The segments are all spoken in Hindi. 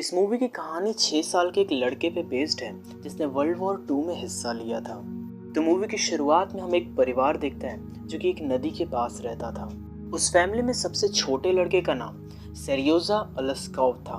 इस मूवी की कहानी 6 साल के एक लड़के पे बेस्ड है जिसने वर्ल्ड वॉर 2 में हिस्सा लिया था। तो मूवी की शुरुआत में हम एक परिवार देखते हैं जो कि एक नदी के पास रहता था। उस फैमिली में सबसे छोटे लड़के का नाम सेरियोजा अल्स्काव था।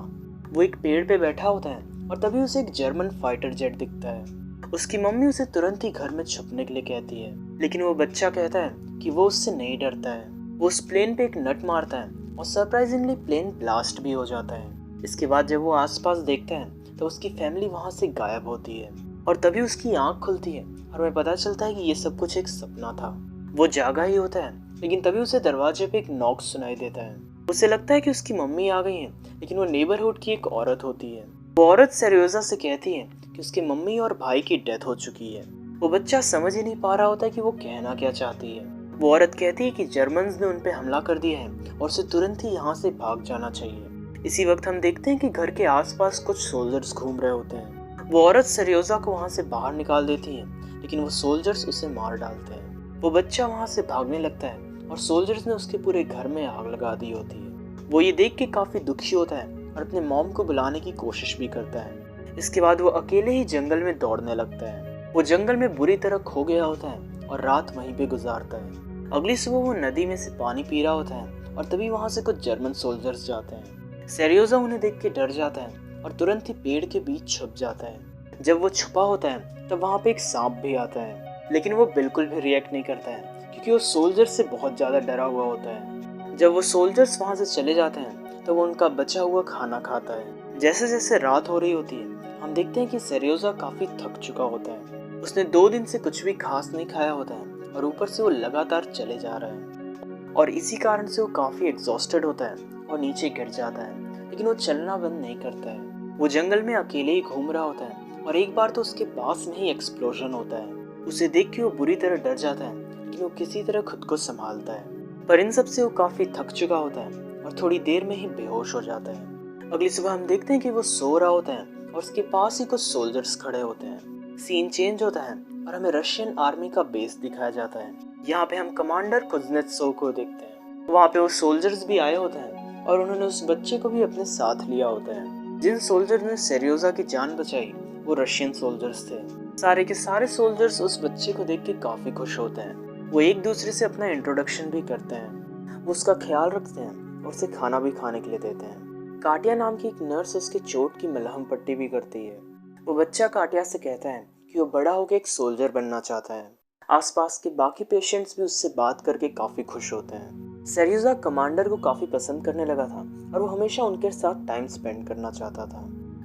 वो एक पेड़ पे बैठा होता है और तभी उसे एक जर्मन फाइटर जेट दिखता है। उसकी मम्मी उसे तुरंत ही घर में छुपने के लिए कहती है, लेकिन वो बच्चा कहता है कि वो उससे नहीं डरता है। वो उस प्लेन पे एक नट मारता है और सरप्राइजिंगली प्लेन ब्लास्ट भी हो जाता है। इसके बाद जब वो आसपास देखता है तो उसकी फैमिली वहां से गायब होती है और तभी उसकी आंख खुलती है और हमें पता चलता है कि ये सब कुछ एक सपना था। वो जागा ही होता है, लेकिन तभी उसे दरवाजे पे एक नॉक सुनाई देता है। उसे लगता है कि उसकी मम्मी आ गई है, लेकिन वो नेबरहुड की एक औरत होती है। वो औरत सेरियोजा से कहती है कि उसकी मम्मी और भाई की डेथ हो चुकी है। वो बच्चा समझ ही नहीं पा रहा होता है कि वो कहना क्या चाहती है। वो औरत कहती है कि जर्मन्स ने उन पे हमला कर दिया है और उसे तुरंत ही यहाँ से भाग जाना चाहिए। इसी वक्त हम देखते हैं कि घर के आसपास कुछ सोल्जर्स घूम रहे होते हैं। वो औरत सेरियोजा को वहां से बाहर निकाल देती है, लेकिन वो सोल्जर्स उसे मार डालते हैं। वो बच्चा वहां से भागने लगता है और सोल्जर्स ने उसके पूरे घर में आग लगा दी होती है। वो ये देख के काफी दुखी होता है और अपने मॉम को बुलाने की कोशिश भी करता है। इसके बाद वो अकेले ही जंगल में दौड़ने लगता है। वो जंगल में बुरी तरह खो गया होता है और रात वहीं पे गुजारता है। अगली सुबह वो नदी में से पानी पी रहा होता है और तभी वहां से कुछ जर्मन सोल्जर्स जाते हैं। सेरियोजा उन्हें देख के डर जाता है और तुरंत ही पेड़ के बीच छुप जाता है। जब वो छुपा होता है तब वहां पे एक सांप भी आता है, लेकिन वो बिल्कुल भी रिएक्ट नहीं करता है क्योंकि वो सोल्जर्स से बहुत ज्यादा डरा हुआ होता है। जब वो सोल्जर्स वहां से चले जाते हैं तो वो उनका बचा हुआ खाना खाता है। जैसे जैसे रात हो रही होती है हम देखते हैं कि सेरियोजा काफी थक चुका होता है। उसने 2 दिन से कुछ भी खास नहीं खाया होता है और ऊपर से वो लगातार चले जा रहा है और इसी कारण से वो काफी एग्जॉस्टेड होता है और नीचे गिर जाता है, लेकिन वो चलना बंद नहीं करता है। वो जंगल में अकेले ही घूम रहा होता है और एक बार तो उसके पास में ही एक्सप्लोजन होता है। उसे देख के वो बुरी तरह डर जाता है, लेकिन वो किसी तरह खुद को संभालता है। पर इन सब से वो काफी थक चुका होता है और थोड़ी देर में ही बेहोश हो जाता है। अगली सुबह हम देखते हैं कि वो सो रहा होता है और उसके पास ही कुछ सोल्जर्स खड़े होते हैं। सीन चेंज होता है और हमें रशियन आर्मी का बेस दिखाया जाता है। यहाँ पे हम कमांडर कुज़नेत्सोव को देखते हैं। वहाँ पे वो सोल्जर्स भी आए होते हैं और उन्होंने उस बच्चे को भी अपने साथ लिया होता है। जिन सोल्जर ने सेरियोजा की जान बचाई वो रशियन सोल्जर्स थे। सारे के सारे सोल्जर्स उस बच्चे को देख के काफी खुश होते हैं। वो एक दूसरे से अपना इंट्रोडक्शन भी करते हैं। वो उसका ख्याल रखते हैं और उसे खाना भी खाने के लिए देते हैं। काटिया नाम की एक नर्स उसके चोट की मलहम पट्टी भी करती है। वो बच्चा काटिया से कहता है कि वो बड़ा होकर एक सोल्जर बनना चाहता है। आसपास के बाकी पेशेंट्स भी उससे बात करके काफी खुश होते हैं। सेरियोजा कमांडर को काफी पसंद करने लगा था और वो हमेशा उनके साथ टाइम स्पेंड करना चाहता था।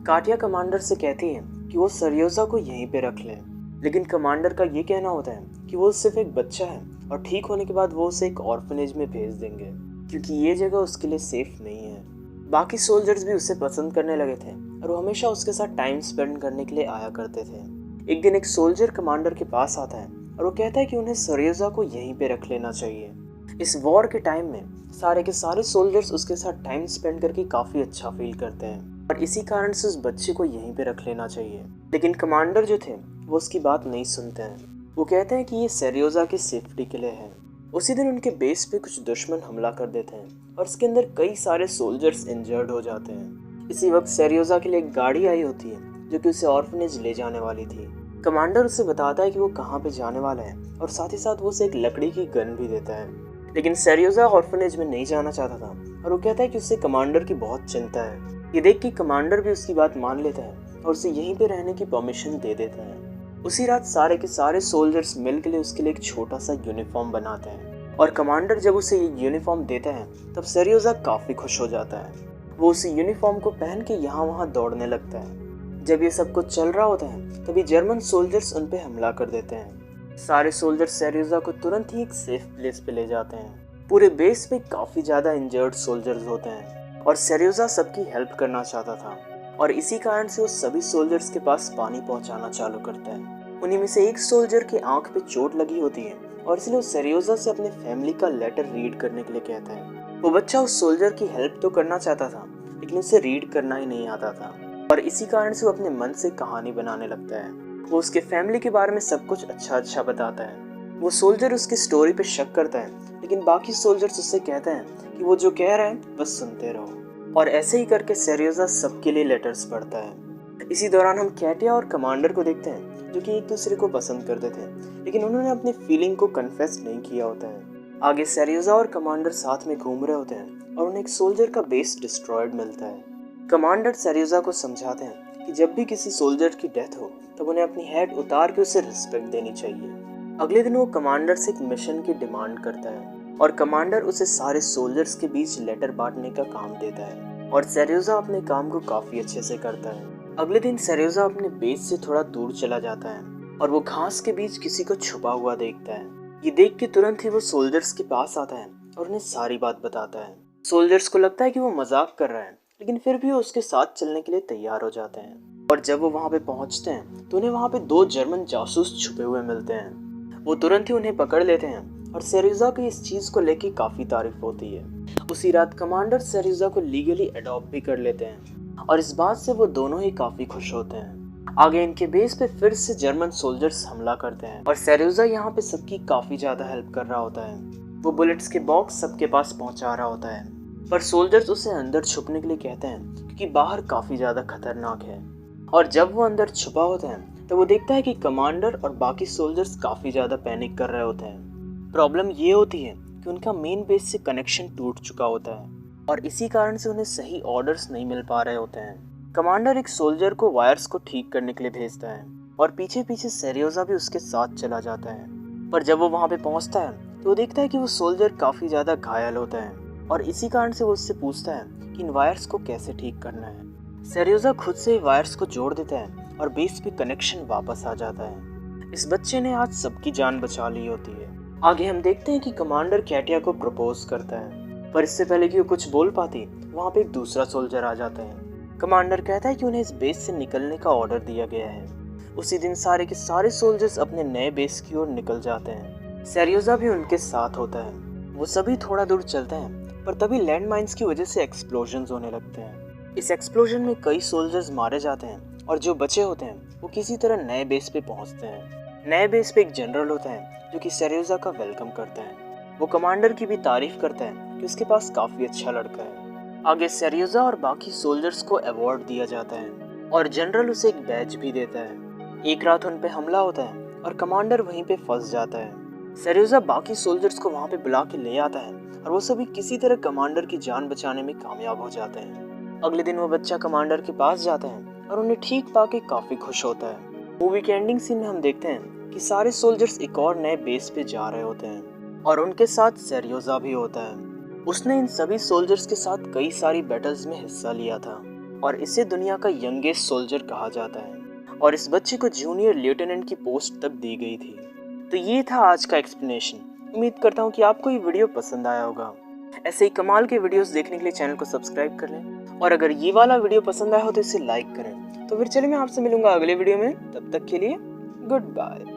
काटिया कमांडर से कहती है कि वो सेरियोजा को यहीं पे रख ले, लेकिन कमांडर का ये कहना होता है कि वो सिर्फ एक बच्चा है और ठीक होने के बाद वो उसे एक ऑर्फनेज में भेज देंगे क्योंकि ये जगह उसके लिए सेफ नहीं है। बाकी सोल्जर्स भी उसे पसंद करने लगे थे और वो हमेशा उसके साथ टाइम स्पेंड करने के लिए आया करते थे। एक दिन एक सोल्जर कमांडर के पास आता है और वो कहता है कि उन्हें सेरियोजा को यहीं पे रख लेना चाहिए। इस वॉर के टाइम में सारे के सारे सोल्जर्स उसके साथ टाइम स्पेंड करके काफी अच्छा फील करते हैं और इसी कारण से उस बच्चे को यहीं पे रख लेना चाहिए। लेकिन कमांडर जो थे वो उसकी बात नहीं सुनते हैं। वो कहते हैं कि ये सेरियोजा की सेफ्टी के लिए है। उसी दिन उनके बेस पे कुछ दुश्मन हमला कर देते हैं और इसके अंदर कई सारे सोल्जर्स इंजर्ड हो जाते हैं। इसी वक्त सेरियोजा के लिए एक गाड़ी आई होती है जो कि उसे ऑर्फनेज ले जाने वाली थी। कमांडर उसे बताता है कि वो कहाँ पे जाने वाला है और साथ ही साथ वो उसे एक लकड़ी की गन भी देता है। लेकिन सेरियोजा ऑर्फनेज में नहीं जाना चाहता था और वो कहता है कि उससे कमांडर की बहुत चिंता है। ये देख के कमांडर भी उसकी बात मान लेता है और उसे यहीं पे रहने की परमिशन दे देता है। उसी रात सारे के सारे सोल्जर्स मिल के लिए उसके लिए एक छोटा सा यूनिफॉर्म बनाते हैं और कमांडर जब उसे ये यूनिफॉर्म देता है तब सेरियोजा काफी खुश हो जाता है। वो उस यूनिफॉर्म को पहन के यहाँ वहाँ दौड़ने लगता है। जब ये सब कुछ चल रहा होता है तभी जर्मन सोल्जर्स उन पे हमला कर देते हैं। सारे सोल्जर्स सेरियोजा को तुरंत ही एक सेफ प्लेस पे ले जाते हैं। पूरे बेस पे काफी ज्यादा इंजर्ड सोल्जर्स होते हैं और सेरियोजा सबकी हेल्प करना चाहता था और इसी कारण से वो सभी सोल्जर्स के पास पानी पहुंचाना चालू करता है। उन्हीं में से एक सोल्जर की आंख पे चोट लगी होती है और इसलिए वो सेरियोजा से अपने फैमिली का लेटर रीड करने के लिए कहता है। वो बच्चा उस सोल्जर की हेल्प तो करना चाहता था, लेकिन उसे रीड करना ही नहीं आता था और इसी कारण से वो अपने मन से कहानी बनाने लगता है। वो उसके फैमिली के बारे में सब कुछ अच्छा बताता है। वो सोल्जर उसकी स्टोरी पे शक करता है, लेकिन बाकी सोल्जर्स उससे कहते हैं कि वो जो कह रहे हैं बस सुनते रहो और ऐसे ही करके सेरियोजा सबके लिए लेटर्स पढ़ता है। इसी दौरान हम कैटिया और कमांडर को देखते हैं जो कि एक दूसरे को पसंद करते थे, लेकिन उन्होंने अपनी फीलिंग को कन्फेस नहीं किया होता है। आगे सेरियोजा और कमांडर साथ में घूम रहे होते हैं और उन्हें एक सोल्जर का बेस डिस्ट्रॉयड मिलता है। कमांडर सेरियोजा को समझाते हैं कि जब भी किसी सोल्जर की डेथ हो तब उन्हें अपनी हेड उतार के उसे रिस्पेक्ट देनी चाहिए। अगले दिन वो कमांडर से एक मिशन की डिमांड करता है और कमांडर उसे सारे सोल्जर्स के बीच लेटर बांटने का काम देता है और सेरियोजा अपने काम को काफी अच्छे से करता है। अगले दिन सेरियोजा अपने बेस से थोड़ा दूर चला जाता है और वो घास के बीच किसी को छुपा हुआ देखता है। ये देख के तुरंत ही वो सोल्जर्स के पास आता है और उन्हें सारी बात बताता है। सोल्जर्स को लगता है कि वो मजाक कर रहा है, लेकिन फिर भी वो उसके साथ चलने के लिए तैयार हो जाते हैं। और जब वो वहाँ पे पहुँचते हैं तो उन्हें वहाँ पे 2 जर्मन जासूस छुपे हुए मिलते हैं। वो तुरंत ही उन्हें पकड़ लेते हैं और सेरियोजा की इस चीज़ को लेके काफ़ी तारीफ होती है। उसी रात कमांडर सेरियोजा को लीगली अडॉप्ट भी कर लेते हैं और इस बात से वो दोनों ही काफ़ी खुश होते हैं। आगे इनके बेस पे फिर से जर्मन सोल्जर्स हमला करते हैं और सेरियोजा यहाँ पे सबकी काफ़ी ज़्यादा हेल्प कर रहा होता है। वो बुलेट्स के बॉक्स सबके पास पहुँचा रहा होता है, पर सोल्जर्स उसे अंदर छुपने के लिए कहते हैं क्योंकि बाहर काफ़ी ज़्यादा खतरनाक है। और जब वो अंदर छुपा होता है तो वो देखता है कि कमांडर और बाकी सोल्जर्स काफ़ी ज़्यादा पैनिक कर रहे होते हैं। प्रॉब्लम ये होती है कि उनका मेन बेस से कनेक्शन टूट चुका होता है और इसी कारण से उन्हें सही ऑर्डर्स नहीं मिल पा रहे होते हैं। कमांडर एक सोल्जर को वायर्स को ठीक करने के लिए भेजता है और पीछे पीछे सेरियोजा भी उसके साथ चला जाता है। पर जब वो वहाँ पे पहुँचता है तो वो देखता है कि वो सोल्जर काफ़ी ज़्यादा घायल होता है और इसी कारण से वो उससे पूछता है कि इन वायर्स को कैसे ठीक करना है। सेरियोजा खुद से वायर्स को जोड़ देता है और बेस पे कनेक्शन वापस आ जाता है। इस बच्चे ने आज सबकी जान बचा ली होती है। आगे हम देखते हैं कि कमांडर कैटिया को प्रपोज करता है, पर इससे पहले कि वो कुछ बोल पाती वहाँ पे एक दूसरा सोल्जर आ जाता है। कमांडर कहता है कि उन्हें इस बेस से निकलने का ऑर्डर दिया गया है। उसी दिन सारे के सारे सोल्जर्स अपने नए बेस की ओर निकल जाते हैं। सेरियोजा भी उनके साथ होता है। वो सभी थोड़ा दूर चलते हैं, पर तभी लैंड माइंस की वजह से एक्सप्लोजन्स होने लगते हैं। इस एक्सप्लोजन में कई सोल्जर्स मारे जाते हैं और जो बचे होते हैं वो किसी तरह नए बेस पे पहुंचते हैं। नए बेस पे एक जनरल होता है जो कि सेरियोजा का वेलकम करता है। वो कमांडर की भी तारीफ करता है कि उसके पास काफ़ी अच्छा लड़का है। आगे सेरियोजा और बाकी सोल्जर्स को अवार्ड दिया जाता है और जनरल उसे एक बैज भी देता है। एक रात उन पे हमला होता है और कमांडर वहीं पे फंस जाता है। सेरियोजा बाकी सोल्जर्स को वहाँ पे बुला के ले आता है और वो सभी किसी तरह कमांडर की जान बचाने में कामयाब हो जाते हैं। अगले दिन वो बच्चा कमांडर के पास जाता है और उन्हें ठीक पाके काफ़ी खुश होता है। मूवी के एंडिंग सीन में हम देखते हैं कि सारे सोल्जर्स एक और नए बेस पे जा रहे होते हैं और उनके साथ सेरियोजा भी होता है। उसने इन सभी सोल्जर्स के साथ कई सारी बैटल्स में हिस्सा लिया था और इसे दुनिया का यंगेस्ट सोल्जर कहा जाता है और इस बच्चे को जूनियर लेफ्टिनेंट की पोस्ट तक दी गई थी। तो ये था आज का एक्सप्लेनेशन। उम्मीद करता हूँ कि आपको ये वीडियो पसंद आया होगा। ऐसे ही कमाल के वीडियोस देखने के लिए चैनल को सब्सक्राइब कर लें और अगर ये वाला वीडियो पसंद आया हो तो इसे लाइक करें। तो फिर चलिए मैं आपसे मिलूंगा अगले वीडियो में, तब तक के लिए गुड बाय।